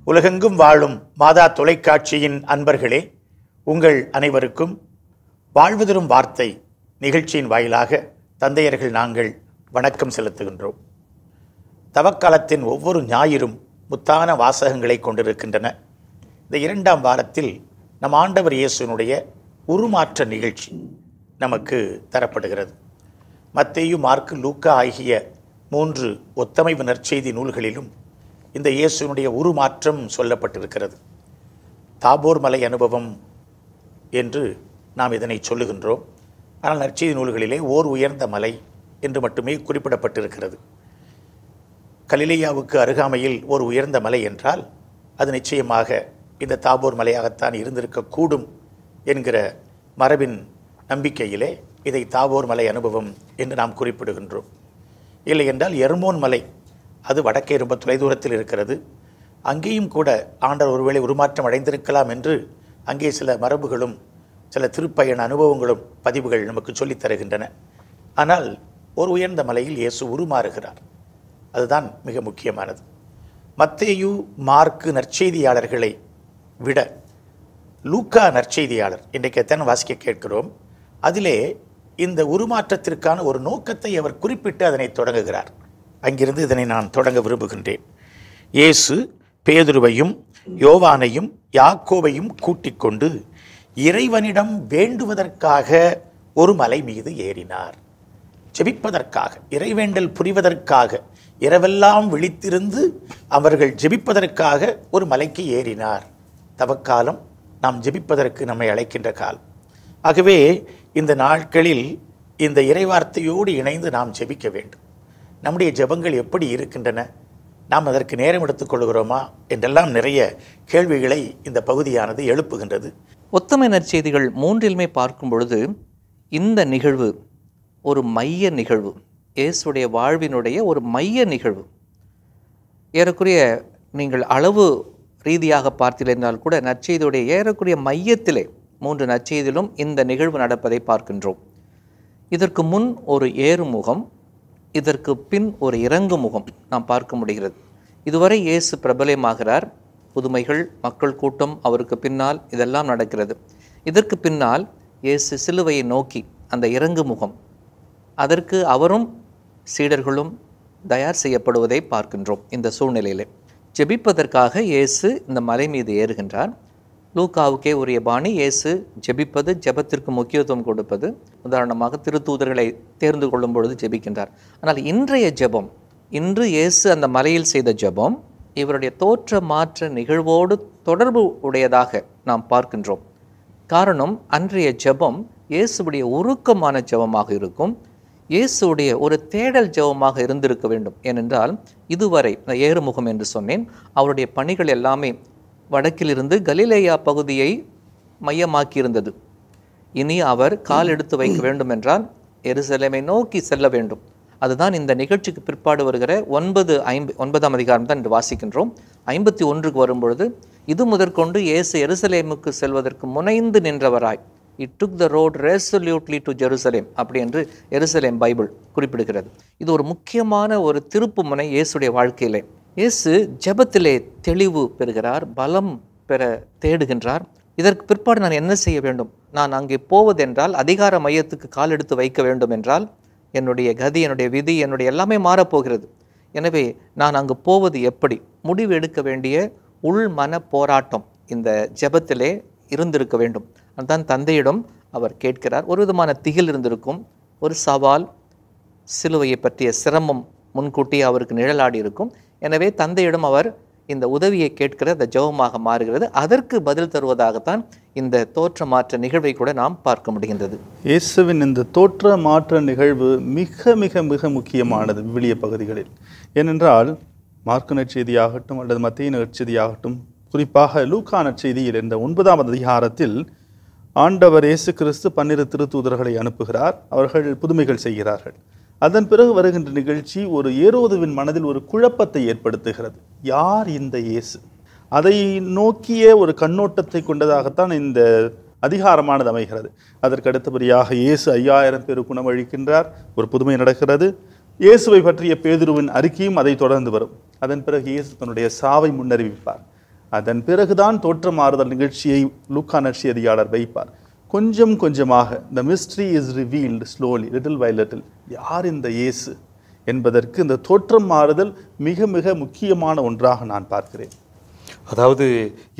உலகெங்கும் வாழும் மாதா தொலைக்காட்சியின் அன்பர்களே, உங்கள் அனைவருக்கும் வாழ்வு தரும் வார்த்தை நிகழ்ச்சியின் வாயிலாக தந்தையர்கள் நாங்கள் வணக்கம் செலுத்துகின்றோம். தவக்காலத்தின் ஒவ்வொரு ஞாயிறும் முத்தான வாசகங்களை கொண்டிருக்கின்றன. இந்த 2ஆம் வாரத்தில் நம் ஆண்டவர் இயேசுனுடைய உருமாற்ற நிகழ்ச்சி நமக்கு தரப்படுகிறது. மத்தேயு, மார்க்கு, லூக்கா ஆகிய 3 ஒத்தமைவு நற்செய்தி நூல்களிலும் இந்த இயேசுனுடைய உருமாற்றம் சொல்லப்பட்டிருக்கிறது. தாபோர் மலை அனுபவம் என்று நாம் இதனை சொல்லுகின்றோம். ஆனால் நற்செய்தி நூல்களிலே ஓர் உயர்ந்த மலை என்று மட்டுமே குறிப்பிடப்பட்டிருக்கிறது. கலிலேயாவுக்கு அருகாமையில் ஒரு உயர்ந்த மலை என்றால் அது நிச்சயமாக இந்த தாபோர் மலையாகத்தான் இருந்திருக்கக்கூடும் என்கிற மரபின் நம்பிக்கையிலே இதை தாபோர் மலை அனுபவம் என்று நாம் குறிப்பிடுகின்றோம். இல்லை என்றால் எர்மோன் மலை, அது வடக்கே ரொம்ப தொலைதூரத்தில் இருக்கிறது. அங்கேயும் கூட ஆண்டவர் ஒருவேளை உருமாற்றம் அடைந்திருக்கலாம் என்று அங்கே சில மரபுகளும் சில திருப்பயண அனுபவங்களும் பதிவுகள் நமக்கு சொல்லித் தருகின்றன. ஆனால் ஒரு உயர்ந்த மலையில் இயேசு உருமாறுகிறார். அதுதான் மிக முக்கியமானது. மத்தேயு, மார்க்கு நற்செய்தியாளர்களை விட லூக்கா நற்செய்தியாளர் இன்றைக்கு எத்தனை வாசிக்க கேட்கிறோம். அதிலே இந்த உருமாற்றத்திற்கான ஒரு நோக்கத்தை அவர் குறிப்பிட்டு அதனை தொடங்குகிறார். அங்கிருந்து இதனை நான் தொடங்க விரும்புகின்றேன். இயேசு பேதுருவையும் யோவானையும் யாக்கோபையும் கூட்டிக் கொண்டு இறைவனிடம் வேண்டுவதற்காக ஒரு மலை மீது ஏறினார். ஜெபிப்பதற்காக, இறைவேண்டல் புரிவதற்காக, இரவெல்லாம் விழித்திருந்து அவர்கள் ஜெபிப்பதற்காக ஒரு மலைக்கு ஏறினார். தவக்காலம் நாம் ஜெபிப்பதற்கு நம்மை அழைக்கின்ற காலம். ஆகவே இந்த நாட்களில் இந்த இறைவார்த்தையோடு இணைந்து நாம் ஜெபிக்க வேண்டும். நம்முடைய ஜெபங்கள் எப்படி இருக்கின்றன, நாம் அதற்கு நேரம் எடுத்துக்கொள்கிறோமா என்றெல்லாம் நிறைய கேள்விகளை இந்த பகுதியானது எழுப்புகின்றது. ஒத்தமை நற்செய்திகள் 3லுமே பார்க்கும் பொழுது இந்த நிகழ்வு ஒரு மைய நிகழ்வு, இயேசுடைய வாழ்வினுடைய ஒரு மைய நிகழ்வு. ஏறக்குறைய நீங்கள் அளவு ரீதியாக பார்த்திருந்தால் கூட நற்செய்தியுடைய ஏறக்குறைய மையத்திலே 3 நற்செய்தியிலும் இந்த நிகழ்வு நடப்பதை பார்க்கின்றோம். இதற்கு முன் ஒரு ஏறுமுகம், இதற்கு பின் ஒரு இறங்கு முகம் நாம் பார்க்க முடிகிறது. இதுவரை இயேசு பிரபலமாகிறார், புதுமைகள், மக்கள் கூட்டம் அவருக்கு பின்னால் இதெல்லாம் நடக்கிறது. இதற்கு பின்னால் இயேசு சிலுவையை நோக்கி அந்த இறங்கு முகம், அதற்கு அவரும் சீடர்களும் தயார் செய்யப்படுவதை பார்க்கின்றோம். இந்த சூழ்நிலையிலே ஜெபிப்பதற்காக இயேசு இந்த மலை மீது ஏறுகின்றார். லூக்காவுக்கே உரிய பாணி, இயேசு ஜெபிப்பது, ஜெபத்திற்கு முக்கியத்துவம் கொடுப்பது. உதாரணமாக திருத்தூதர்களை தேர்ந்து கொள்ளும் பொழுது ஜெபிக்கின்றார். ஆனால் இன்றைய ஜெபம், இன்று இயேசு அந்த மலையில் செய்த ஜெபம் இவருடைய தோற்ற மாற்ற நிகழ்வோடு தொடர்பு உடையதாக நாம் பார்க்கின்றோம். காரணம், அன்றைய ஜெபம் இயேசுடைய உருக்கமான ஜெபமாக இருக்கும், இயேசுடைய ஒரு தேடல் ஜெபமாக இருந்திருக்க வேண்டும். ஏனென்றால் இதுவரை ஏறுமுகம் என்று சொன்னேன், அவருடைய பணிகள் எல்லாமே வடக்கிலிருந்து கலிலேயா பகுதியை மையமாக்கியிருந்தது. இனி அவர் கால் எடுத்து வைக்க வேண்டும் என்றால் எருசலேமை நோக்கி செல்ல வேண்டும். அதுதான் இந்த நிகழ்ச்சிக்கு பிற்பாடு வருகிற 9ஆம் அதிகாரம் தான் என்று வாசிக்கின்றோம். 51க்கு வரும்பொழுது, இது முதற்கொண்டு இயேசு எருசலேமுக்கு செல்வதற்கு முனைந்து நின்றவராய், He took the road resolutely to Jerusalem அப்படி என்று எருசலேம் பைபிள் குறிப்பிடுகிறது. இது ஒரு முக்கியமான ஒரு திருப்பு முனை இயேசுடைய வாழ்க்கையிலே. இயேசு ஜெபத்திலே தெளிவு பெறுகிறார், பலம் பெற தேடுகின்றார். இதற்கு பிற்பாடு நான் என்ன செய்ய வேண்டும், நான் அங்கே போவதென்றால் அதிகார மையத்துக்கு கால் எடுத்து வைக்க வேண்டும் என்றால் என்னுடைய கதி, என்னுடைய விதி, என்னுடைய எல்லாமே மாறப்போகிறது. எனவே நான் அங்கு போவது எப்படி, முடிவு எடுக்க வேண்டிய உள் மன போராட்டம் இந்த ஜெபத்திலே இருந்திருக்க வேண்டும். அதுதான் தந்தையிடம் அவர் கேட்கிறார். ஒரு விதமான திகில் இருந்திருக்கும், ஒரு சவால், சிலுவையை பற்றிய சிரமம் முன்கூட்டி அவருக்கு நிழலாடி இருக்கும். எனவே தந்தையிடம் அவர் இந்த உதவியை கேட்கிற அந்த ஜெபமாக மாறுகிறது. அதற்கு பதில் தருவதாகத்தான் இந்த தோற்ற மாற்ற நிகழ்வை கூட நாம் பார்க்க முடிகின்றது. இயேசுவின் இந்த தோற்ற மாற்ற நிகழ்வு மிக மிக மிக முக்கியமானது விவிலிய பகுதிகளில். ஏனென்றால் மார்க்கு நற்செய்தியாகட்டும் அல்லது மத்தேயு நற்செய்தியாகட்டும், குறிப்பாக லூக்கா நற்செய்தியில் இந்த 9ஆம் அதிகாரத்தில் ஆண்டவர் இயேசு கிறிஸ்து 12 திருத்தூதர்களை அனுப்புகிறார். அவர்கள் புதுமைகள் செய்கிறார்கள். அதன் பிறகு வருகின்ற நிகழ்ச்சி ஒரு ஏரோதுவின் மனதில் ஒரு குழப்பத்தை ஏற்படுத்துகிறது. யார் இந்த இயேசு? அதை நோக்கிய ஒரு கண்ணோட்டத்தை கொண்டதாகத்தான் இந்த அதிகாரமானது அமைகிறது. அதற்கு அடுத்தபடியாக இயேசு 5000 பேருக்கு உணவளிக்கின்றார். ஒரு புதுமை நடக்கிறது. இயேசுவை பற்றிய பேதுருவின் அறிக்கையும் அதை தொடர்ந்து வரும். அதன் பிறகு இயேசு தன்னுடைய சாவை முன்னறிவிப்பார். அதன் பிறகுதான் தோற்றமாறுதல் நிகழ்ச்சியை லூக்கா நற்செய்தியாளர் வைப்பார். கொஞ்சம் கொஞ்சமாக the mystery is revealed slowly, little by little. யார் இந்த இயேசு என்பதற்கு இந்த தோற்றம் மாறுதல் மிக மிக முக்கியமான ஒன்றாக நான் பார்க்கிறேன். அதாவது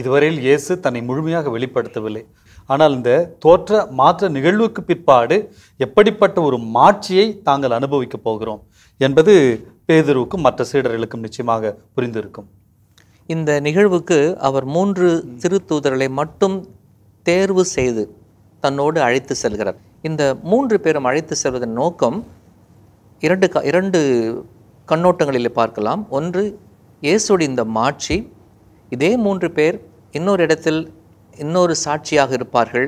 இதுவரையில் இயேசு தன்னை முழுமையாக வெளிப்படுத்தவில்லை. ஆனால் இந்த தோற்ற மாற்ற நிகழ்வுக்கு பிற்பாடு எப்படிப்பட்ட ஒரு மாட்சியை தாங்கள் அனுபவிக்கப் போகிறோம் என்பது பேதுருவுக்கும் மற்ற சீடர்களுக்கும் நிச்சயமாக புரிந்திருக்கும். இந்த நிகழ்வுக்கு அவர் 3 திருத்தூதர்களை மட்டும் தேர்வு செய்து தன்னோடு அழைத்து செல்கிறார். இந்த 3 பேரும் அழைத்து செல்வதன் நோக்கம் இரண்டு கண்ணோட்டங்களில் பார்க்கலாம். ஒன்று, இயேசுடைய இந்த மாட்சி. இதே 3 பேர் இன்னொரு இடத்தில் இன்னொரு சாட்சியாக இருப்பார்கள்.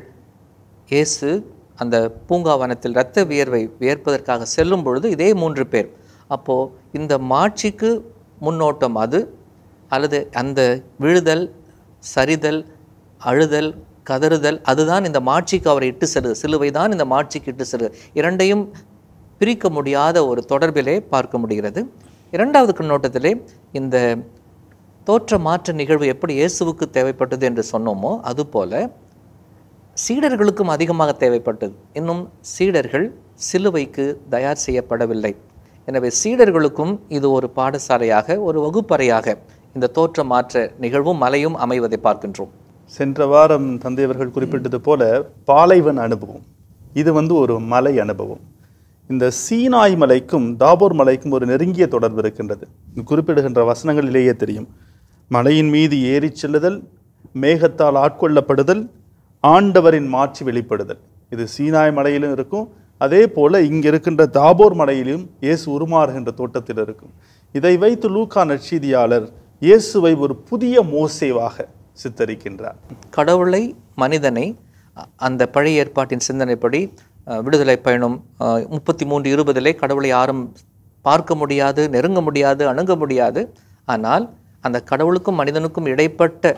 இயேசு அந்த பூங்காவனத்தில் இரத்த வியர்வை வியர்ப்பதற்காக செல்லும் பொழுது இதே 3 பேர். அப்போது இந்த மாட்சிக்கு முன்னோட்டம் அது, அல்லது அந்த விழுதல், சரிதல், அழுதல், கதறுதல், அதுதான் இந்த மாட்சிக்கு அவரை இட்டு செல்வது. சிலுவை தான் இந்த மாட்சிக்கு இட்டு செல்வது. இரண்டையும் பிரிக்க முடியாத ஒரு தொடர்பிலே பார்க்க முடிகிறது. இரண்டாவது கண்ணோட்டத்திலே இந்த தோற்ற மாற்ற நிகழ்வு எப்படி இயேசுவுக்கு தேவைப்பட்டது என்று சொன்னோமோ அதுபோல சீடர்களுக்கும் அதிகமாக தேவைப்பட்டது. இன்னும் சீடர்கள் சிலுவைக்கு தயார் செய்யப்படவில்லை. எனவே சீடர்களுக்கும் இது ஒரு பாடசாலையாக, ஒரு வகுப்பறையாக இந்த தோற்ற மாற்ற நிகழ்வும் மலையும் அமைவதை பார்க்கின்றோம். சென்ற வாரம் தந்தையவர்கள் குறிப்பிட்டது போல பாலைவன அனுபவம், இது ஒரு மலை அனுபவம். இந்த சீனாய் மலைக்கும் தாபோர் மலைக்கும் ஒரு நெருங்கிய தொடர்பு இருக்கின்றது. குறிப்பிடுகின்ற வசனங்களிலேயே தெரியும். மலையின் மீது ஏறி செல்லுதல், மேகத்தால் ஆட்கொள்ளப்படுதல், ஆண்டவரின் மாட்சி வெளிப்படுதல். இது சீனாய் மலையிலும் இருக்கும். அதே போல இங்கு இருக்கின்ற தாபோர் மலையிலும் இயேசு உருமாறுகின்ற தோட்டத்தில் இருக்கும். இதை வைத்து லூக்கா நற்செய்தியாளர் இயேசுவை ஒரு புதிய மோசேவாக சித்தரிக்கின்றார். கடவுளை, மனிதனை அந்த பழைய ஏற்பாட்டின் சிந்தனைப்படி விடுதலை பயணம் 33:20 கடவுளை யாரும் பார்க்க முடியாது, நெருங்க முடியாது, அணுக முடியாது. ஆனால் அந்த கடவுளுக்கும் மனிதனுக்கும் இடைப்பட்ட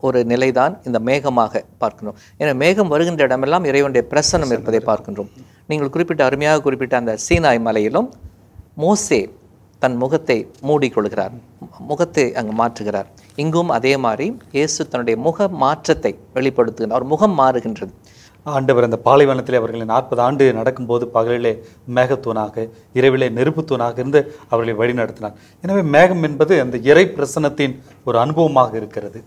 ஒரு நிலைதான் இந்த மேகமாக பார்க்கணும். ஏன்னா மேகம் வருகின்ற இடமெல்லாம் இறைவனுடைய பிரசன்னம் இருப்பதை பார்க்கின்றோம். நீங்கள் அருமையாக குறிப்பிட்ட அந்த சீனாய் மலையிலும் மோசே தன் முகத்தை மூடிக்கொள்கிறார், முகத்தை அங்கு மாற்றுகிறார். இங்கும் அதே மாதிரி இயேசு தன்னுடைய முக மாற்றத்தை வெளிப்படுத்துகிறார். அவர் முகம் மாறுகின்றது. ஆண்டவர் அந்த பாலைவனத்திலே அவர்களை 40 ஆண்டு நடக்கும்போது பகலிலே மேகத்தூணாக, இரவிலே நெருப்புத்தூணாக இருந்து அவர்களை வழிநடத்தினார். எனவே மேகம் என்பது அந்த இறை பிரசன்னத்தின் ஒரு அனுபவமாக இருக்கிறது.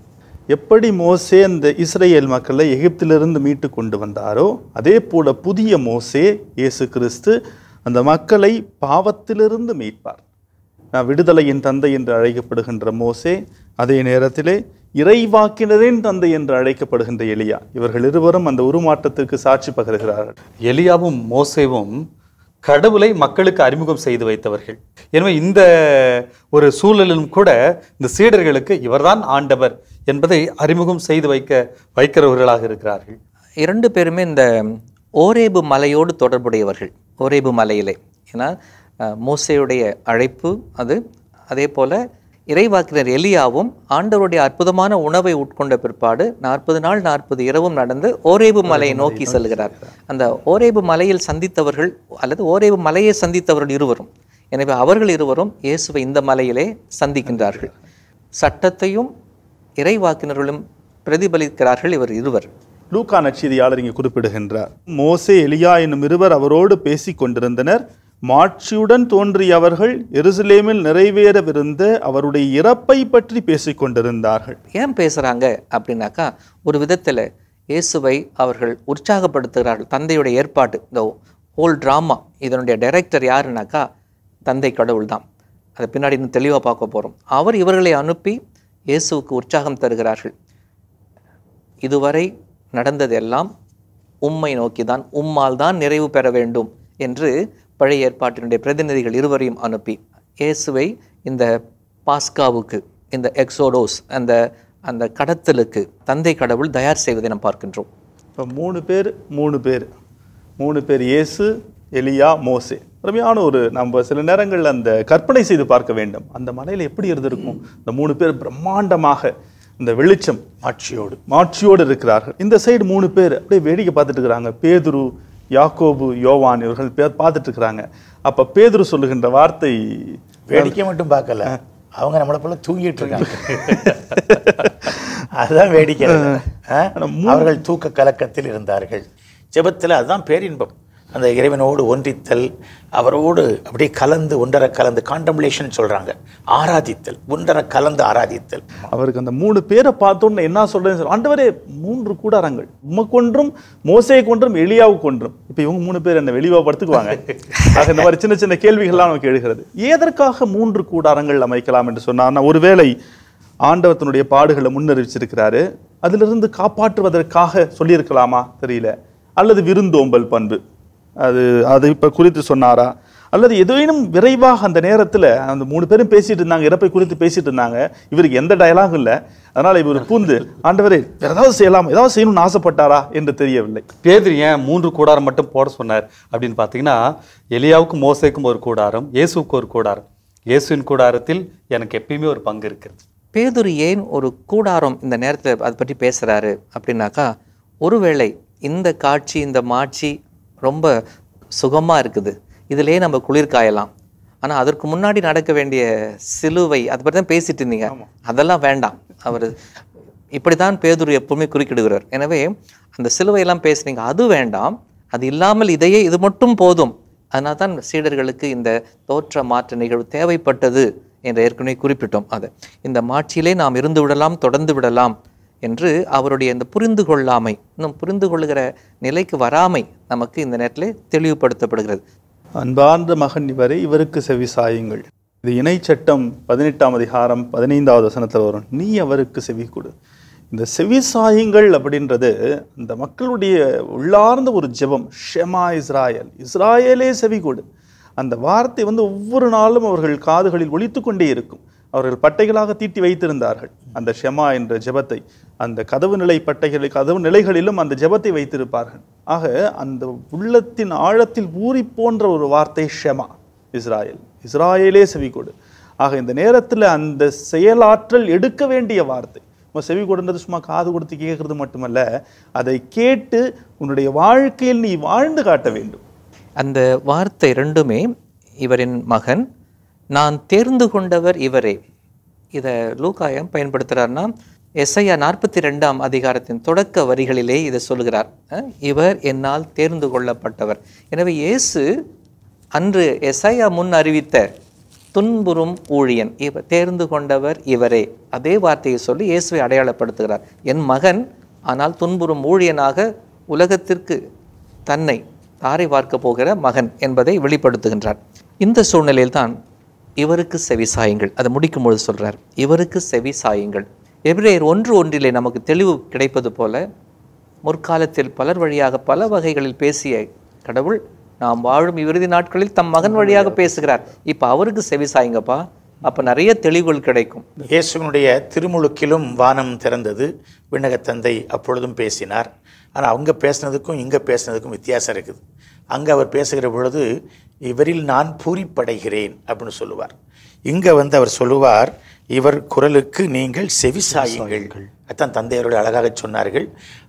எப்படி மோசே அந்த இஸ்ரேல் மக்களை எகிப்திலிருந்து மீட்டு கொண்டு வந்தாரோ அதே போல புதிய மோசே இயேசு கிறிஸ்து அந்த மக்களை பாவத்திலிருந்து மீட்பார். விடுதலையின் தந்தை என்று அழைக்கப்படுகின்ற மோசே, அதே நேரத்திலே இறைவாக்கினரின் தந்தை என்று அழைக்கப்படுகின்ற எலியா, இவர்கள் இருவரும் அந்த உருமாற்றத்திற்கு சாட்சி பகர்கிறார்கள். எலியாவும் மோசேவும் கடவுளை மக்களுக்கு அறிமுகம் செய்து வைத்தவர்கள். எனவே இந்த ஒரு சூழலிலும் கூட இந்த சீடர்களுக்கு இவர்தான் ஆண்டவர் என்பதை அறிமுகம் செய்து வைக்கிறவர்களாக இருக்கிறார்கள். 2 பேருமே இந்த ஓரேபு மலையோடு தொடர்புடையவர்கள். ஓரேபு மலையிலே, ஏன்னா மோசேயுடைய அழைப்பு அது, அதே போல இறைவாக்கினர் எலியாவும் ஆண்டவருடைய அற்புதமான உணவை உட்கொண்ட பிற்பாடு 40 நாள் 40 இரவும் நடந்து ஓரேபு மலையை நோக்கி செல்கிறார். அந்த ஓரேபு மலையில் சந்தித்தவர்கள் அல்லது ஓரேபு மலையை சந்தித்தவர்கள் இருவரும். எனவே அவர்கள் இருவரும் இயேசுவை இந்த மலையிலே சந்திக்கின்றார்கள். சட்டத்தையும் இறைவாக்கினர்களும் பிரதிபலிக்கிறார்கள் இவர் இருவர். லூக்கா நற்செய்தியாளர் இங்கே குறிப்பிடுகின்றார், மோசே எலியா என்னும் இருவர் அவரோடு பேசிக் கொண்டிருந்தனர். மாட்சியுடன் தோன்றிய அவர்கள் எருசலேமில் நிறைவேறவிருந்த அவருடைய இறப்பை பற்றி பேசிக் கொண்டிருந்தார்கள். ஏன் பேசுகிறாங்க அப்படின்னாக்கா, ஒரு விதத்தில் இயேசுவை அவர்கள் உற்சாகப்படுத்துகிறார்கள். தந்தையுடைய ஏற்பாடு, இந்த ஹோல் ட்ராமா, இதனுடைய டைரக்டர் யாருனாக்கா தந்தை கடவுள் தான். அதை பின்னாடி இன்னும் தெளிவாக பார்க்க போகிறோம். அவர் இவர்களை அனுப்பி இயேசுவுக்கு உற்சாகம் தருகிறார்கள். இதுவரை நடந்ததெல்லாம் உம்மை நோக்கி தான், உம்மால் தான் நிறைவு பெற வேண்டும் என்று பழைய ஏற்பாட்டினுடைய பிரதிநிதிகள் இருவரையும் அனுப்பி இயேசுவை இந்த பாஸ்காவுக்கு, இந்த எக்ஸோடோஸ், அந்த கடத்தலுக்கு தந்தை கடவுள் தயார் செய்வதை நாம் பார்க்கின்றோம். இப்போ 3 பேர் இயேசு, எலியா, மோசே. அருமையான ஒரு நம்ம சில நேரங்களில் அந்த கற்பனை செய்து பார்க்க வேண்டும். அந்த மலையில் எப்படி இருந்திருக்கும்? இந்த 3 பேர் பிரம்மாண்டமாக இந்த வெளிச்சம் மாட்சியோடு இருக்கிறார்கள். இந்த சைடு 3 பேர் அப்படியே வேடிக்கை பார்த்துட்டு இருக்கிறாங்க. பேதுரு, யாக்கோபு, யோவான் இவர்கள் பார்த்துட்டு இருக்கிறாங்க. அப்ப பேதுரு சொல்லுகின்ற வார்த்தை, வேடிக்கை மட்டும் பார்க்கல, அவங்க நம்மளை போல தூங்கிட்டு இருக்காங்க. அதுதான் வேடிக்கை. அவர்கள் தூக்க கலக்கத்தில் இருந்தார்கள். ஜெபத்தில் அதுதான் பேரின்பம். அந்த இறைவனோடு ஒன்றித்தல், அவரோடு அப்படியே கலந்து ஒன்றரை கலந்து காண்டம்ப்ளேஷன் சொல்றாங்க, ஆராதித்தல், ஒன்றரை கலந்து ஆராதித்தல். அவருக்கு அந்த 3 பேரை பார்த்தோன்னு என்ன சொல்றேன்னு, ஆண்டவரே 3 கூடாரங்கள் உமக்கொன்றும் மோசேக்கொன்றும் எலியாவுக்கொன்றும். இப்போ இவங்க 3 பேர் என்ன வெளிவாப்படுத்துக்குவாங்க? ஆக இந்த மாதிரி சின்ன சின்ன கேள்விகள்லாம் நமக்கு எழுகிறது. எதற்காக 3 கூடாரங்கள் அமைக்கலாம் என்று சொன்னார்னா, ஒருவேளை ஆண்டவத்தினுடைய பாடுகளை முன்னறிவிச்சிருக்கிறாரு, அதிலிருந்து காப்பாற்றுவதற்காக சொல்லியிருக்கலாமா தெரியல. அல்லது விருந்தோம்பல் பண்பு அது இப்ப குறித்து சொன்னாரா? அல்லது ஏதேனும் விரைவாக அந்த நேரத்தில் அந்த 3 பேரும் பேசிட்டு இருந்தாங்க, இறப்பை குறித்து பேசிட்டு இருந்தாங்க. இவருக்கு எந்த டயலாகும் இல்லை. அதனால இவர் பூந்து, ஆண்டவரே ஏதாவது செய்யலாம், ஏதாவது செய்யணும்னு ஆசைப்பட்டாரா என்று தெரியவில்லை. பேதுரு ஏன் 3 கூடாரம் மட்டும் போட சொன்னார் அப்படின்னு பார்த்தீங்கன்னா, எலியாவுக்கும் மோசேக்கும் ஒரு கூடாரம், இயேசுக்கு ஒரு கூடாரம். இயேசுவின் கூடாரத்தில் எனக்கு எப்பயுமே ஒரு பங்கு இருக்கிறது. பேதுரு ஏன் ஒரு கூடாரம் இந்த நேரத்தில் அதை பற்றி பேசுகிறாரு அப்படின்னாக்கா, ஒருவேளை இந்த காட்சி, இந்த மாட்சி ரொம்ப சுகமாக இருக்குது, இதிலே நம்ம குளிர் காயலாம். ஆனால் அதற்கு முன்னாடி நடக்க வேண்டிய சிலுவை, அதை பற்றி தான் பேசிட்டு இருந்தீங்க, அதெல்லாம் வேண்டாம். அவர் இப்படி தான் பேதுரு எப்பவுமே குறுக்கிடுகிறார். எனவே அந்த சிலுவையெல்லாம் பேசுனீங்க, அது வேண்டாம், அது இல்லாமல் இது மட்டும் போதும். அதனால தான் சீடர்களுக்கு இந்த தோற்ற மாற்ற நிகழ்வு தேவைப்பட்டது என்று ஏற்கனவே குறிப்பிட்டோம். அது இந்த மாட்சியிலே நாம் இருந்து விடலாம், தொடர்ந்து விடலாம் என்று அவருடைய இந்த புரிந்து கொள்ளாமை, இன்னும் புரிந்து கொள்ளுகிற நிலைக்கு வராமை நமக்கு இந்த நேரத்தில் தெளிவுபடுத்தப்படுகிறது. அன்பார்ந்த மகன் இவரை, இவருக்கு செவி சாயுங்கள். இது இணை சட்டம் 18ஆம் அதிகாரம் 15வது வசனத்தில் வரும். நீ அவருக்கு செவி கொடு. இந்த செவி சாயுங்கள் அப்படின்றது அந்த மக்களுடைய உள்ளார்ந்த ஒரு ஜெபம். ஷெமா இஸ்ராயல், இஸ்ராயலே செவி கொடு. அந்த வார்த்தை ஒவ்வொரு நாளும் அவர்கள் காதுகளில் ஒலித்து கொண்டே இருக்கும். அவர்கள் பட்டைகளாக தீட்டி வைத்திருந்தார்கள் அந்த ஷெமா என்ற ஜெபத்தை. அந்த கதவு நிலை பட்டைகளை, கதவு நிலைகளிலும் அந்த ஜெபத்தை வைத்திருப்பார்கள். ஆக அந்த உள்ளத்தின் ஆழத்தில் ஊறி போன்ற ஒரு வார்த்தை ஷெமா, இஸ்ராயல், இஸ்ராயலே செவி கொடு. ஆக இந்த நேரத்தில் அந்த செயலாற்றல் எடுக்க வேண்டிய வார்த்தை. செவி கொடுன்றது சும்மா காது கொடுத்து கேட்கறது மட்டுமல்ல, அதை கேட்டு உன்னுடைய வாழ்க்கையில் நீ வாழ்ந்து காட்ட வேண்டும். அந்த வார்த்தை ரெண்டுமே, இவரின் மகன், நான் தேர்ந்து கொண்டவர் இவரே. இதை லூக்காயம் பயன்படுத்துகிறார்னா, எஸ்ஐயா 42ஆம் அதிகாரத்தின் தொடக்க வரிகளிலே இதை சொல்கிறார். இவர் என்னால் தேர்ந்து கொள்ளப்பட்டவர். எனவே இயேசு அன்று எஸ்ஐயா முன் அறிவித்த துன்புறும் ஊழியன், இவர் தேர்ந்து கொண்டவர் இவரே, அதே வார்த்தையை சொல்லி இயேசுவை அடையாளப்படுத்துகிறார். என் மகன், ஆனால் துன்புறும் ஊழியனாக உலகத்திற்கு தன்னை தாரை பார்க்க போகிற மகன் என்பதை வெளிப்படுத்துகின்றார். இந்த சூழ்நிலையில்தான் இவருக்கு செவி சாயுங்கள், அதை முடிக்கும் பொழுது சொல்றார், இவருக்கு செவி சாயுங்கள். எபிரேயர் 1:1 நமக்கு தெளிவு கிடைப்பது போல, முற்காலத்தில் பலர் வழியாக பல வகைகளில் பேசிய கடவுள் நாம் வாழும் இறுதி நாட்களில் தம் மகன் வழியாக பேசுகிறார். இப்போ அவருக்கு செவி சாயுங்கப்பா, அப்போ நிறைய தெளிவுகள் கிடைக்கும். இயேசுவினுடைய திருமுழுக்கிலும் வானம் திறந்தது, விண்ணக தந்தை அப்பொழுதும் பேசினார். ஆனால் அவங்க பேசினதுக்கும் இங்கே பேசினதுக்கும் வித்தியாசம் இருக்குது. அங்கே அவர் பேசுகிற பொழுது இவரில் நான் பூரிப்படைகிறேன் அப்படின்னு சொல்லுவார். இங்கே அவர் சொல்லுவார், இவர் குரலுக்கு நீங்கள் செவிசாயுங்கள். அதான் தந்தையர்கள் அழகாக சொன்னார்கள்.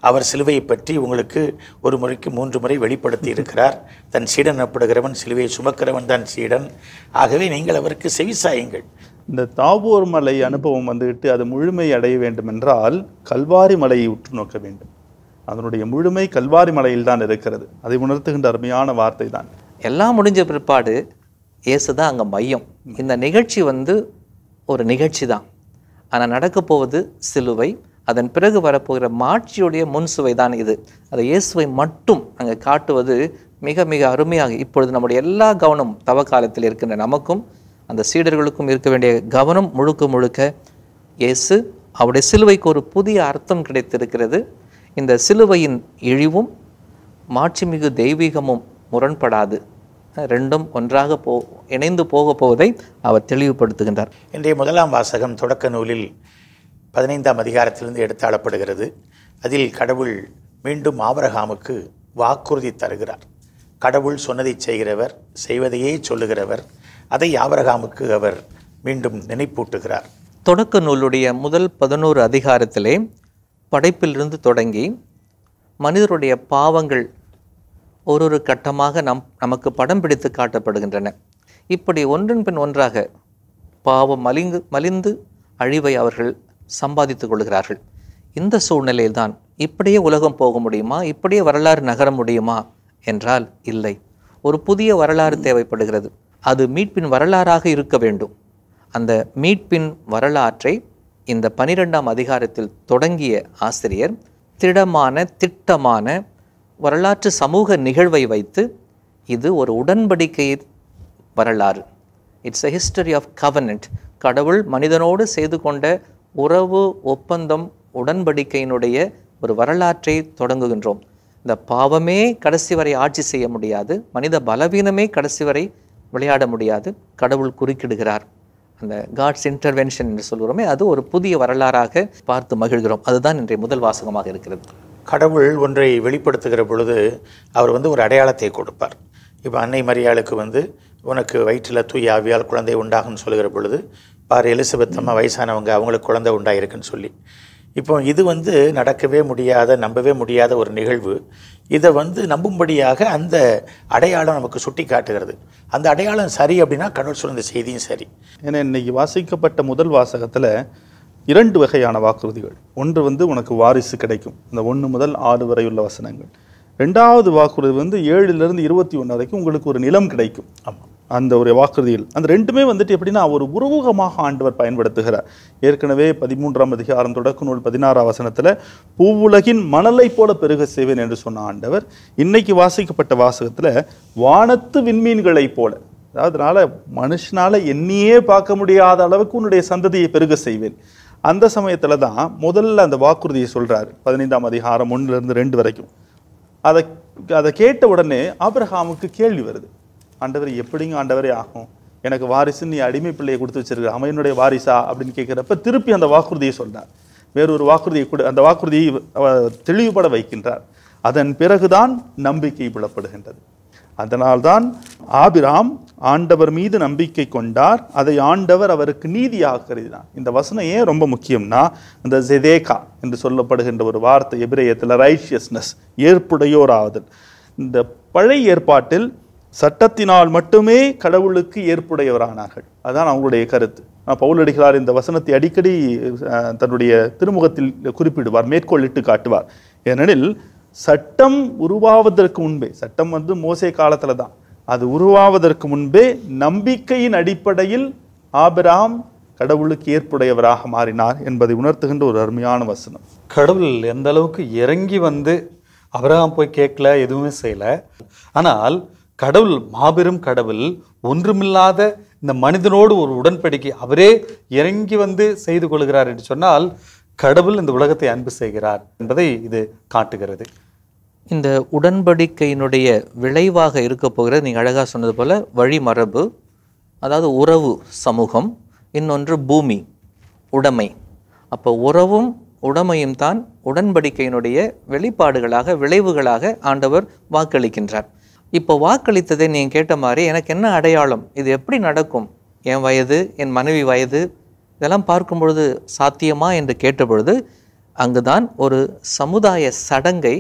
அவர் சிலுவையை பற்றி உங்களுக்கு ஒரு முறைக்கு 3 முறை வெளிப்படுத்தி இருக்கிறார். தன் சீடன் எனப்படுகிறவன் சிலுவையை சுமக்கிறவன் தான் சீடன். ஆகவே நீங்கள் அவருக்கு செவிசாயுங்கள். இந்த தாபோர் மலை அனுபவம் அது முழுமை அடைய வேண்டும் என்றால் கல்வாரி மலையை உற்று நோக்க வேண்டும். அதனுடைய முழுமை கல்வாரி மலையில் தான் இருக்கிறது. அதை உணர்த்துகின்ற அருமையான வார்த்தை தான். எல்லாம் முடிஞ்ச பிற்பாடு இயேசு தான் அங்கே மையம். இந்த நிகழ்ச்சி ஒரு நிகழ்ச்சி தான், ஆனால் நடக்க போவது சிலுவை. அதன் பிறகு வரப்போகிற மாட்சியுடைய முன்சுவை தான் இது. அதை இயேசுவை மட்டும் அங்கே காட்டுவது மிக மிக அருமையாக. இப்பொழுது நம்முடைய எல்லா கவனம் தவ காலத்தில் இருக்கின்ற நமக்கும் அந்த சீடர்களுக்கும் இருக்க வேண்டிய கவனம் முழுக்க முழுக்க இயேசு, அவருடைய சிலுவைக்கு ஒரு புதிய அர்த்தம் கிடைத்திருக்கிறது. இந்த சிலுவையின் இழிவும் மாட்சிமிகு தெய்வீகமும் முரண்படாது, ரெண்டும் ஒன்றாக இணைந்து போக போவதை அவர் தெளிவுபடுத்துகின்றார். இன்றைய முதலாம் வாசகம் தொடக்க நூலில் 15ஆம் அதிகாரத்திலிருந்து எடுத்தாளப்படுகிறது. அதில் கடவுள் மீண்டும் ஆபிரகாமுக்கு வாக்குறுதி தருகிறார். கடவுள் சொன்னதை செய்கிறவர், செய்வதையே சொல்லுகிறவர். அதை ஆபிரகாமுக்கு அவர் மீண்டும் நினைப்பூட்டுகிறார். தொடக்க நூலுடைய முதல் 11 அதிகாரத்திலே படைப்பிலிருந்து தொடங்கி மனிதருடைய பாவங்கள் ஒரு கட்டமாக நமக்கு படம் பிடித்து காட்டப்படுகின்றன. இப்படி ஒன்றின் பின் ஒன்றாக பாவம் மலிந்து அழிவை அவர்கள் சம்பாதித்துக் கொள்கிறார்கள். இந்த சூழ்நிலையில்தான் இப்படியே உலகம் போக முடியுமா, இப்படியே வரலாறு நகர முடியுமா என்றால் இல்லை. ஒரு புதிய வரலாறு தேவைப்படுகிறது. அது மீட்பின் வரலாறாக இருக்க வேண்டும். அந்த மீட்பின் வரலாற்றை இந்த 12ஆம் அதிகாரத்தில் தொடங்கிய ஆசிரியர் திட்டமான வரலாற்று சமூக நிகழ்வை வைத்து இது ஒரு உடன்படிக்கையின் வரலாறு. It's a history of covenant. கடவுள் மனிதனோடு செய்து கொண்ட உறவு ஒப்பந்தம் உடன்படிக்கையினுடைய ஒரு வரலாற்றை தொடங்குகின்றோம். இந்த பாவமே கடைசி வரை ஆட்சி செய்ய முடியாது, மனித பலவீனமே கடைசி வரை விளையாட முடியாது. கடவுள் குறுக்கிடுகிறார். அந்த காட்ஸ் இன்டர்வென்ஷன் என்று சொல்கிறோமே, அது ஒரு புதிய வரலாறாக பார்த்து மகிழ்கிறோம். அதுதான் இன்றைய முதல் வாசகமாக இருக்கிறது. கடவுள் ஒன்றை வெளிப்படுத்துகிற பொழுது அவர் ஒரு அடையாளத்தை கொடுப்பார். இப்போ அன்னை மரியாளுக்கு உனக்கு வயிற்றில் தூய ஆவியால் குழந்தை உண்டாகுன்னு சொல்லுகிற பொழுது, பார் எலிசபெத் அம்மா வயசானவங்க, அவங்களுக்கு குழந்தை உண்டாயிருக்குன்னு சொல்லி. இப்போ இது நடக்கவே முடியாத, நம்பவே முடியாத ஒரு நிகழ்வு. இதை நம்பும்படியாக அந்த அடையாளம் நமக்கு சுட்டி காட்டுகிறது. அந்த அடையாளம் சரி அப்படின்னா கடவுள் சொன்ன செய்தியும் சரி. ஏன்னா இன்னைக்கு வாசிக்கப்பட்ட முதல் வாசகத்தில் 2 வகையான வாக்குறுதிகள். ஒன்று உனக்கு வாரிசு கிடைக்கும், இந்த 1 முதல் 6 வரை உள்ள வசனங்கள். 2வது வாக்குறுதி 7லிருந்து 21 வரைக்கும் உங்களுக்கு ஒரு நிலம் கிடைக்கும். ஆமாம், அந்த ஒரு வாக்குறுதியில் அந்த 2மே எப்படின்னா ஒரு உருவகமாக ஆண்டவர் பயன்படுத்துகிறார். ஏற்கனவே 13ஆம் அதிகாரம் தொடக்க நூல் 16ஆம் வசனத்தில் பூவுலகின் மணலை போல பெருக செய்வேன் என்று சொன்ன ஆண்டவர், இன்னைக்கு வாசிக்கப்பட்ட வாசகத்தில் வானத்து விண்மீன்களை போல, அதனால மனுஷனால எண்ணியே பார்க்க முடியாத அளவுக்கு உன்னுடைய சந்ததியை பெருக செய்வேன். அந்த சமயத்துல தான் முதல்ல அந்த வாக்குறுதியை சொல்றாரு. 15ஆம் அதிகாரம் 1லிருந்து 2 வரைக்கும். அதை கேட்ட உடனே ஆபிரகாமுக்கு கேள்வி வருது. ஆண்டவர், எப்படிங்க ஆண்டவரே ஆகும்? எனக்கு வாரிசு, நீ அடிமை பிள்ளையை கொடுத்து வச்சிருக்க, அவனுடைய வாரிசா அப்படின்னு கேட்கிறப்ப திருப்பி அந்த வாக்குறுதியை சொல்றார். வேறொரு வாக்குறுதியை கூட அந்த வாக்குறுதியை தெளிவுபட வைக்கின்றார். அதன் பிறகுதான் நம்பிக்கை புலப்படுகின்றது. அதனால்தான் ஆபிராம் ஆண்டவர் மீது நம்பிக்கை கொண்டார், அதை ஆண்டவர் அவருக்கு நீதியாக கருதினார். இந்த வசனம் ஏன் ரொம்ப முக்கியம்னா, இந்த ஜெதேகா என்று சொல்லப்படுகின்ற ஒரு வார்த்தை எபிரேயத்தில் ரைச்சியஸ்னஸ், ஏற்புடையோராதல். இந்த பழைய ஏற்பாட்டில் சட்டத்தினால் மட்டுமே கடவுளுக்கு ஏற்புடையவரானார்கள். அதுதான் அவங்களுடைய கருத்து. பவுலடிகளார் இந்த வசனத்தை அடிக்கடி தன்னுடைய திருமுகத்தில் குறிப்பிடுவார், மேற்கோளிட்டு காட்டுவார். ஏனெனில் சட்டம் உருவாவதற்கு முன்பே, சட்டம் மோசே காலத்துல தான், அது உருவாவதற்கு முன்பே நம்பிக்கையின் அடிப்படையில் ஆபிரகாம் கடவுளுக்கு ஏற்புடையவராக மாறினார் என்பதை உணர்த்துகின்ற ஒரு அருமையான வசனம். கடவுள் எந்த அளவுக்கு இறங்கி ஆபிரகாம் போய் கேட்கல, எதுவுமே செய்யல. ஆனால் கடவுள் மாபெரும் கடவுள், ஒன்றுமில்லாத இந்த மனிதனோடு ஒரு உடன்படிக்கை அவரே இறங்கி செய்து கொள்கிறார் என்று சொன்னால் கடவுள் இந்த உலகத்தை அன்பு செய்கிறார் என்பதை இது காட்டுகிறது. இந்த உடன்படிக்கையினுடைய விளைவாக இருக்க போகிறது, நீங்கள் அழகாக சொன்னது போல, வழிமரபு, அதாவது உறவு சமூகம், இன்னொன்று பூமி உடைமை. அப்போ உறவும் உடைமையும் தான் உடன்படிக்கையினுடைய வெளிப்பாடுகளாக, விளைவுகளாக ஆண்டவர் வாக்களிக்கின்றார். இப்போ வாக்களித்ததை நீங்கள் கேட்ட மாதிரி எனக்கு என்ன அடையாளம், இது எப்படி நடக்கும், என் வயது, என் மனைவி வயது, இதெல்லாம் பார்க்கும் பொழுது சாத்தியமா என்று கேட்டபொழுது அங்குதான் ஒரு சமுதாய சடங்கை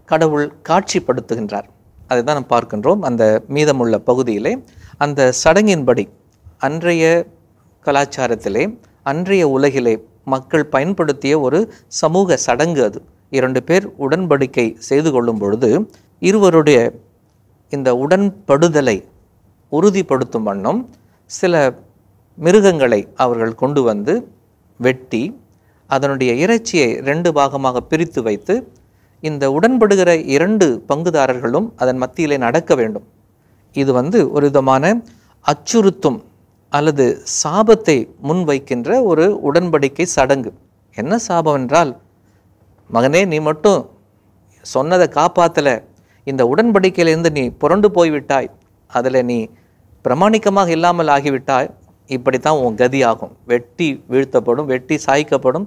கடவுள் காட்சிப்படுத்துகின்றார். அதை தான் நாம் பார்க்கின்றோம் அந்த மீதமுள்ள பகுதியிலே. அந்த சடங்கின்படி அன்றைய கலாச்சாரத்திலே, அன்றைய உலகிலே மக்கள் பயன்படுத்திய ஒரு சமூக சடங்கு அது. 2 பேர் உடன்படிக்கை செய்து கொள்ளும் பொழுது இருவருடைய இந்த உடன்படுதலை உறுதிப்படுத்தும் வண்ணம் சில மிருகங்களை அவர்கள் கொண்டு வெட்டி அதனுடைய இறைச்சியை 2 பாகமாக பிரித்து வைத்து இந்த உடன்படுகிற 2 பங்குதாரர்களும் அதன் மத்தியிலே நடக்க வேண்டும். இது ஒரு விதமான அச்சுறுத்தும் அல்லது சாபத்தை முன்வைக்கின்ற ஒரு உடன்படிக்கை சடங்கு. என்ன சாபம் என்றால், மகனே நீ மட்டும் சொன்னதை காப்பாற்றலை, இந்த உடன்படிக்கையிலிருந்து நீ புரண்டு போய்விட்டாய், அதில் நீ பிரமாணிக்கமாக இல்லாமல் ஆகிவிட்டாய், இப்படித்தான் உன் கதி ஆகும், வெட்டி வீழ்த்தப்படும், வெட்டி சாய்க்கப்படும்,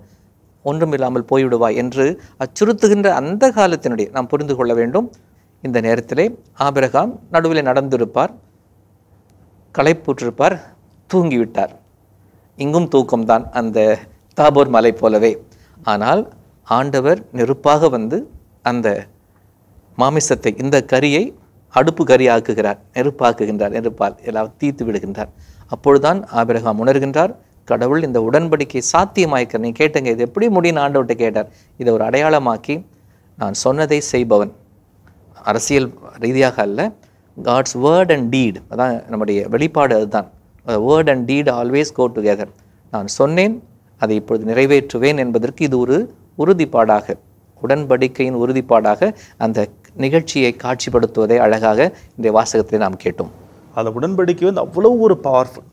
ஒன்றும் இல்லாமல் போய்விடுவாய் என்று அச்சுறுத்துகின்ற அந்த காலத்தினுடைய நாம் புரிந்து கொள்ள வேண்டும். இந்த நேரத்திலே ஆபிரகாம் நடுவில் நடந்திருப்பார், களைப்புற்றிருப்பார், தூங்கிவிட்டார். இங்கும் தூக்கம்தான், அந்த தாபோர் மலை போலவே. ஆனால் ஆண்டவர் நெருப்பாக வந்து அந்த மாமிசத்தை, இந்த கரியை அடுப்பு கறி ஆக்குகிறார், நெருப்பாக்குகின்றார், நெருப்பால் எல்லாம் தீர்த்து விடுகின்றார். அப்பொழுதுதான் ஆபிரகாம் உணர்கின்றார், கடவுள் இந்த உடன்படிக்கை சாத்தியமாய்க்கிறார். நீ கேட்டங்க, இது எப்படி முடியும் ஆண்டவர்கிட்ட கேட்டார். இதை ஒரு அடையாளமாக்கி, நான் சொன்னதை செய்பவன், அரசியல் ரீதியாக அல்ல, காட்ஸ் வேர்ட் அண்ட் டீட், அதான் நம்முடைய வெளிப்பாடு. அதுதான் word and deed always go together. நான் சொன்னேன், அதை இப்பொழுது நிறைவேற்றுவேன் என்பதற்கு இது ஒரு உறுதிப்பாடாக, உடன்படிக்கையின் உறுதிப்பாடாக அந்த நிகழ்ச்சியை காட்சிப்படுத்துவதை அழகாக இந்த வாசகத்தை நாம் கேட்டோம். அந்த உடன்படிக்கை வந்து அவ்வளவு ஒரு பவர்ஃபுல்.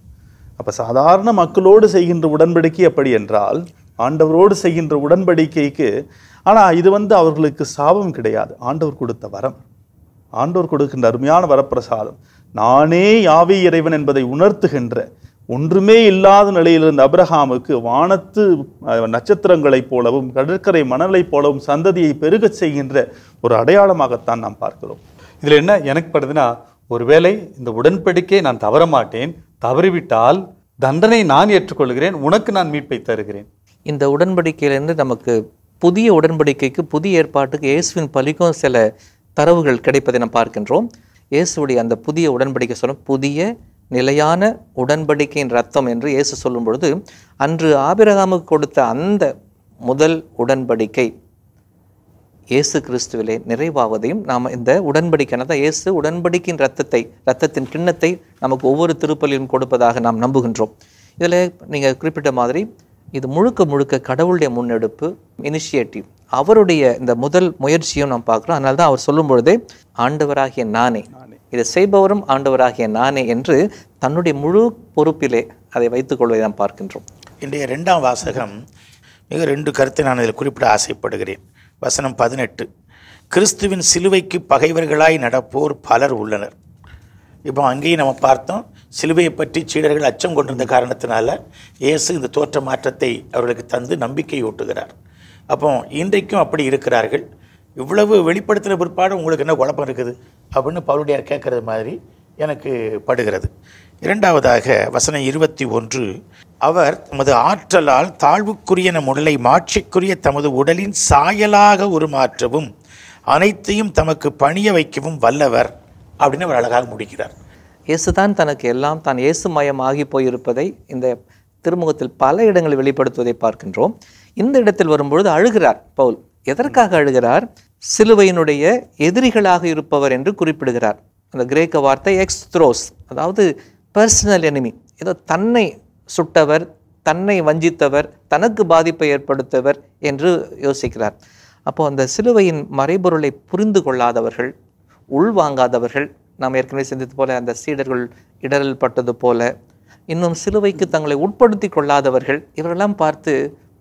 அப்போ சாதாரண மக்களோடு செய்கின்ற உடன்படிக்கை அப்படி என்றால், ஆண்டவரோடு செய்கின்ற உடன்படிக்கைக்கு, ஆனால் இது வந்து அவர்களுக்கு சாபம் கிடையாது, ஆண்டவர் கொடுத்த வரம், ஆண்டவர் கொடுக்கின்ற அருமையான வரப்பிரசாதம். நானே யாவே இறைவன் என்பதை உணர்த்துகின்ற, ஒன்றுமே இல்லாத நிலையில் இருந்த அபிரகாமுக்கு வானத்து நட்சத்திரங்களைப் போலவும் கடற்கரை மணலைப் போலவும் சந்ததியை பெருகச் செய்கின்ற ஒரு அடையாளமாகத்தான் நாம் பார்க்கிறோம். இதில் என்ன எனக்கு படுதுன்னா, ஒருவேளை இந்த உடன்படிக்கை நான் தவற மாட்டேன், தவறிவிட்டால் தண்டனை நான் ஏற்றுக்கொள்கிறேன், உனக்கு நான் மீட்பை தருகிறேன். இந்த உடன்படிக்கையிலிருந்து நமக்கு புதிய உடன்படிக்கைக்கு, புதிய ஏற்பாட்டுக்கு இயேசுவின் பலிக்கும் சில தரவுகள் கிடைப்பதை நாம் பார்க்கின்றோம். இயேசுடைய அந்த புதிய உடன்படிக்கை சொல்லும், புதிய நிலையான உடன்படிக்கையின் ரத்தம் என்று இயேசு சொல்லும் பொழுது, அன்று ஆபிரகாமுக்கு கொடுத்த அந்த முதல் உடன்படிக்கை இயேசு கிறிஸ்துவிலே நிறைவாவதையும் நாம் இந்த உடன்படிக்கையான தான் இயேசு உடன்படிக்கையின் ரத்தத்தின் கிண்ணத்தை நமக்கு ஒவ்வொரு திருப்பலியும் கொடுப்பதாக நாம் நம்புகின்றோம். இதில் நீங்கள் குறிப்பிட்ட மாதிரி இது முழுக்க முழுக்க கடவுளுடைய முன்னெடுப்பு, இனிஷியேட்டிவ், அவருடைய இந்த முதல் முயற்சியும் நாம் பார்க்குறோம். அதனால தான் அவர் சொல்லும் பொழுதே ஆண்டவராகிய நானே, இதை செய்பவரும் ஆண்டவராகிய நானே என்று தன்னுடைய முழு பொறுப்பிலே அதை வைத்துக் கொள்வதை நாம் பார்க்கின்றோம். இன்றைய 2ஆம் வாசகம் மிக 2 கருத்தை நான் இதில் குறிப்பிட ஆசைப்படுகிறேன். வசனம் 18, கிறிஸ்துவின் சிலுவைக்கு பகைவர்களாய் நடப்போர் பலர் உள்ளனர். இப்போ அங்கேயும் நம்ம பார்த்தோம், சிலுவையை பற்றி சீடர்கள் அச்சம் கொண்டிருந்த காரணத்தினால இயேசு இந்த தோற்ற மாற்றத்தை அவர்களுக்கு தந்து நம்பிக்கை ஊட்டுகிறார். அப்போ இன்றைக்கும் அப்படி இருக்கிறார்கள். இவ்வளவு வெளிப்படுத்தின பிற்பாடு உங்களுக்கு என்ன குழப்பம் இருக்குது அப்படின்னு பவுலடியார் கேட்கறது மாதிரி எனக்கு படுகிறது. 2ஆவதாக வசனம் 21, அவர் தமது ஆற்றலால் தாழ்வுக்குரிய நம் உடலை மாட்சிக்குரிய தமது உடலின் சாயலாக உருமாற்றவும் அனைத்தையும் தமக்கு பணிய வைக்கவும் வல்லவர் அப்படின்னு அவர் அழகாக முடிக்கிறார். இயேசுதான் தனக்கு எல்லாம், தான் இயேசு மயமாகி போயிருப்பதை இந்த திருமுகத்தில் பல இடங்களில் வெளிப்படுத்துவதை பார்க்கின்றோம். இந்த இடத்தில் வரும்பொழுது அழுகிறார் பவுல். எதற்காக அழுகிறார்? சிலுவையினுடைய எதிரிகளாக இருப்பவர் என்று குறிப்பிடுகிறார். அந்த கிரேக்க வார்த்தை எக்ஸ்த்ரோஸ், அதாவது பர்சனல் எனிமி. ஏதோ தன்னை சுட்டவர், தன்னை வஞ்சித்தவர், தனக்கு பாதிப்பை ஏற்படுத்தவர் என்று யோசிக்கிறார். அப்போ அந்த சிலுவையின் மறைபொருளை புரிந்து கொள்ளாதவர்கள், உள்வாங்காதவர்கள், நாம் ஏற்கனவே சிந்தித்து போல அந்த சீடர்கள் இடரல் பட்டது போல, இன்னும் சிலுவைக்கு தங்களை உட்படுத்தி கொள்ளாதவர்கள், இவரெல்லாம் பார்த்து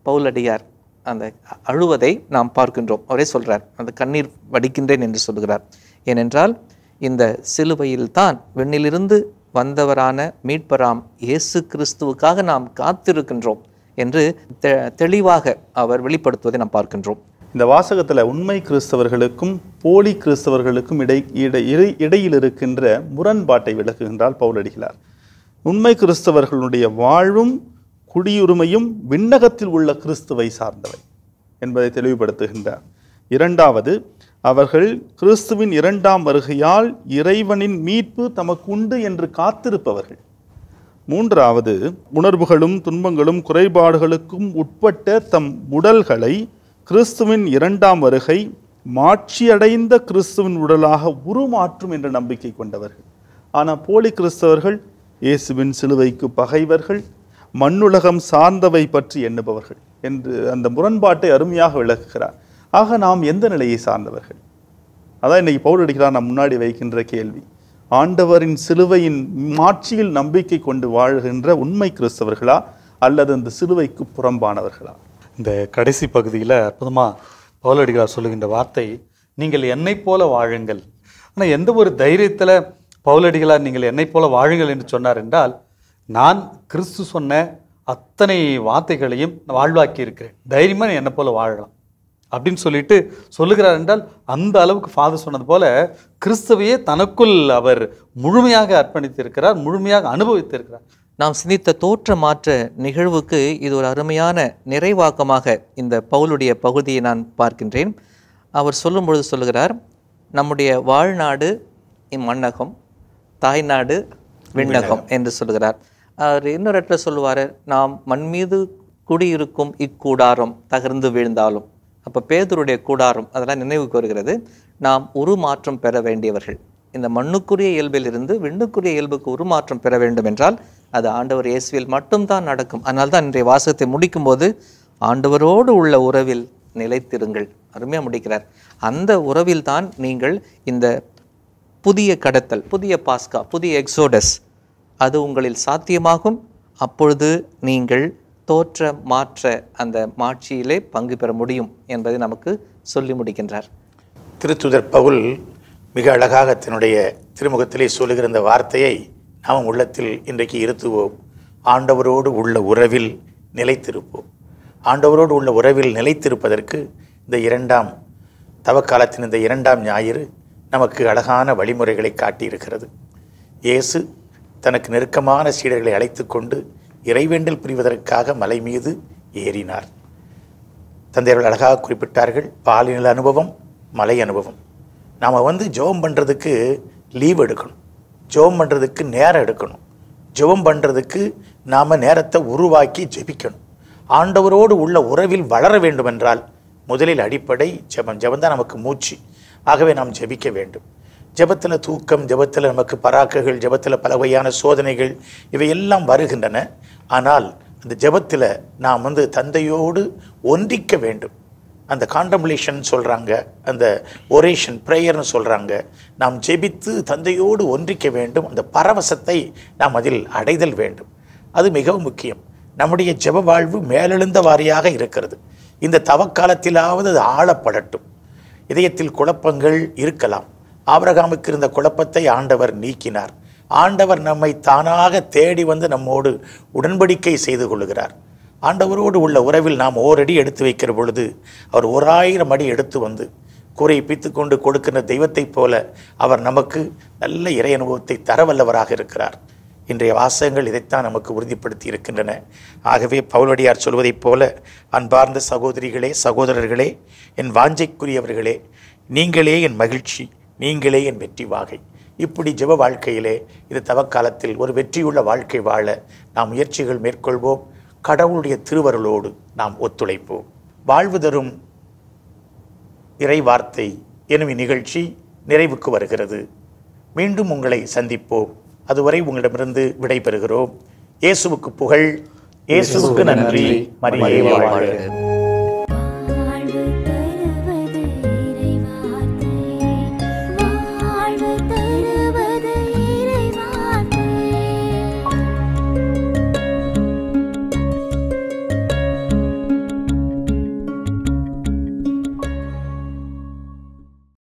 பவுலடியார் அந்த அழுவதை நாம் பார்க்கின்றோம். அவரே சொல்கிறார், அந்த கண்ணீர் வடிக்கின்றேன் என்று சொல்கிறார். ஏனென்றால் இந்த சிலுவையில் தான் விண்ணிலிருந்து வந்தவரான மீட்பராம் இயேசு கிறிஸ்துவுக்காக நாம் காத்திருக்கின்றோம் என்று தெளிவாக அவர் வெளிப்படுத்துவதை நாம் பார்க்கின்றோம். இந்த வாசகத்தில் உண்மை கிறிஸ்தவர்களுக்கும் போலி கிறிஸ்தவர்களுக்கும் இடையில் இருக்கின்ற முரண்பாட்டை விளக்குகின்றார் பவுலடிகளார். உண்மை கிறிஸ்தவர்களுடைய வாழ்வும் குடியுரிமையும் விண்ணகத்தில் உள்ள கிறிஸ்துவை சார்ந்தவை என்பதை தெளிவுபடுத்துகின்றார். 2வது, அவர்கள் கிறிஸ்துவின் 2ஆம் வருகையால் இறைவனின் மீட்பு தமக்கு உண்டு என்று காத்திருப்பவர்கள். 3வது, உணர்வுகளும் துன்பங்களும் குறைபாடுகளுக்கும் உட்பட்ட தம் உடல்களை கிறிஸ்துவின் 2ஆம் வருகை மாட்சியடைந்த கிறிஸ்துவின் உடலாக உருமாற்றும் என்ற நம்பிக்கை கொண்டவர்கள். ஆனால் போலி கிறிஸ்தவர்கள் இயேசுவின் சிலுவைக்கு பகைவர்கள், மண்ணுலகம் சார்ந்தவை பற்றி எண்ணுபவர்கள் என்று அந்த முரண்பாட்டை அருமையாக விளக்குகிறார். ஆக நாம் எந்த நிலையை சார்ந்தவர்கள்? அதான் இன்னைக்கு பவுலடிகளார் நாம் முன்னாடி வைக்கின்ற கேள்வி. ஆண்டவரின் சிலுவையின் மாட்சியில் நம்பிக்கை கொண்டு வாழ்கின்ற உண்மை கிறிஸ்தவர்களா அல்லது இந்த சிலுவைக்கு புறம்பானவர்களா? இந்த கடைசி பகுதியில் அற்புதமாக பவுலடிகளார் சொல்லுகின்ற வார்த்தை, நீங்கள் என்னை போல வாழுங்கள். ஆனால் எந்த ஒரு தைரியத்தில் பவுலடிகளார் நீங்கள் என்னை போல வாழுங்கள் என்று சொன்னார் என்றால், நான் கிறிஸ்து சொன்ன அத்தனை வார்த்தைகளையும் வாழ்வாக்கி இருக்கிறேன், தைரியமாக என்னை போல வாழலாம். அப்படின்னு சொல்லிட்டு சொல்லுகிறார் என்றால், அந்த அளவுக்கு ஃபாதர் சொன்னது போல கிறிஸ்துவையே தனக்குள் அவர் முழுமையாக அர்ப்பணித்திருக்கிறார், முழுமையாக அனுபவித்திருக்கிறார். நாம் சிந்தித்த தோற்ற மாற்ற நிகழ்வுக்கு இது ஒரு அருமையான நிறைவாக்கமாக இந்த பவுலுடைய பகுதியை நான் பார்க்கின்றேன். அவர் சொல்லும்பொழுது சொல்லுகிறார், நம்முடைய வாழ்நாடு இம்மண்ணகம், தாய்நாடு விண்ணகம் என்று சொல்லுகிறார். அவர் இன்னொரு இடத்துல சொல்லுவார், நாம் மண் மீது குடியிருக்கும் இக்கூடாரம் தகர்ந்து வீழ்ந்தாலும். அப்போ பேதுருடைய கூடாரம் அதெல்லாம் நினைவுக்கு வருகிறது. நாம் உருமாற்றம் பெற வேண்டியவர்கள். இந்த மண்ணுக்குரிய இயல்பிலிருந்து விண்ணுக்குரிய இயல்புக்கு உருமாற்றம் பெற வேண்டும் என்றால் அது ஆண்டவர் இயேசுவில் மட்டும்தான் நடக்கும். அதனால தான் இன்றைய வாசகத்தை முடிக்கும்போது ஆண்டவரோடு உள்ள உறவில் நிலைத்திருங்கள், அருமையாக முடிக்கிறார். அந்த உறவில் தான் நீங்கள் இந்த புதிய கடத்தல், புதிய பாஸ்கா, புதிய எக்ஸோடஸ் அது உங்களில் சாத்தியமாகும். அப்பொழுது நீங்கள் தோற்ற மாற்ற அந்த மாட்சியிலே பங்கு பெற முடியும் என்பதை நமக்கு சொல்லி முடிக்கின்றார். திருத்துதர் பவுல் மிக அழகாக தன்னுடைய திருமுகத்திலே சொல்லுகிற இந்த வார்த்தையை நாம் உள்ளத்தில் இன்றைக்கு இருத்துவோம். ஆண்டவரோடு உள்ள உறவில் நிலைத்திருப்போம். ஆண்டவரோடு உள்ள உறவில் நிலைத்திருப்பதற்கு இந்த இரண்டாம் தவக்காலத்தின் இந்த இரண்டாம் ஞாயிறு நமக்கு அழகான வழிமுறைகளை காட்டியிருக்கிறது. இயேசு தனக்கு நெருக்கமான சீடர்களை அழைத்து கொண்டு இறைவேண்டல் புரிவதற்காக மலை மீது ஏறினார். தந்தையர்கள் அழகாக குறிப்பிட்டார்கள், பாலியல் அனுபவம், மலை அனுபவம். நாம் ஜெபம் பண்ணுறதுக்கு லீவ் எடுக்கணும், ஜெபம் பண்ணுறதுக்கு நேரம் எடுக்கணும், ஜெபம் பண்ணுறதுக்கு நாம் நேரத்தை உருவாக்கி ஜெபிக்கணும். ஆண்டவரோடு உள்ள உறவில் வளர வேண்டுமென்றால் முதலில் அடிப்படை ஜெபம். ஜெபம் தான் நமக்கு மூச்சு. ஆகவே நாம் ஜெபிக்க வேண்டும். ஜெபத்தில் தூக்கம், ஜெபத்தில் நமக்கு பராக்குகள், ஜெபத்தில் பல வகையான சோதனைகள் இவையெல்லாம் வருகின்றன. ஆனால் அந்த ஜெபத்தில் நாம் தந்தையோடு ஒன்றிக்க வேண்டும். அந்த காண்டம்ப்ளேஷன் சொல்கிறாங்க, அந்த ஒரேஷன் ப்ரேயர்னு சொல்கிறாங்க. நாம் ஜெபித்து தந்தையோடு ஒன்றிக்க வேண்டும். அந்த பரவசத்தை நாம் அதில் அடைதல் வேண்டும். அது மிகவும் முக்கியம். நம்முடைய ஜெப வாழ்வு மேலெழுந்த வாரியாக இருக்கிறது. இந்த தவக்காலத்திலாவது அது ஆழப்படட்டும். இதயத்தில் குழப்பங்கள் இருக்கலாம். ஆபிரகாமுக்கு இருந்த குழப்பத்தை ஆண்டவர் நீக்கினார். ஆண்டவர் நம்மை தானாக தேடி நம்மோடு உடன்படிக்கை செய்து கொள்கிறார். ஆண்டவரோடு உள்ள உறவில் நாம் ஓரடி எடுத்து வைக்கிற பொழுது அவர் 1000 அடி எடுத்து கூரை பித்து கொண்டு கொடுக்கிற தெய்வத்தைப் போல அவர் நமக்கு நல்ல இறை அனுபவத்தை தரவல்லவராக இருக்கிறார். இன்றைய வாசகங்கள் இதைத்தான் நமக்கு உறுதிப்படுத்தி இருக்கின்றன. ஆகவே பவுலடியார் சொல்வதைப் போல, அன்பார்ந்த சகோதரிகளே, சகோதரர்களே, என் வாஞ்சைக்குரியவர்களே, நீங்களே என் மகிழ்ச்சி, நீங்களே என் வெற்றி வாகை. இப்படி ஜெப வாழ்க்கையிலே இது தவக்காலத்தில் ஒரு வெற்றியுள்ள வாழ்க்கை வாழ நாம் முயற்சிகள் மேற்கொள்வோம். கடவுளுடைய திருவருளோடு நாம் ஒத்துழைப்போம். வாழ்வு தரும் இறை வார்த்தை எனும் இந்நிகழ்ச்சி நிறைவுக்கு வருகிறது. மீண்டும் உங்களை சந்திப்போம். அதுவரை உங்களிடமிருந்து விடை பெறுகிறோம். இயேசுவுக்கு புகழ், இயேசுவுக்கு நன்றி. மரியே வாழ்க.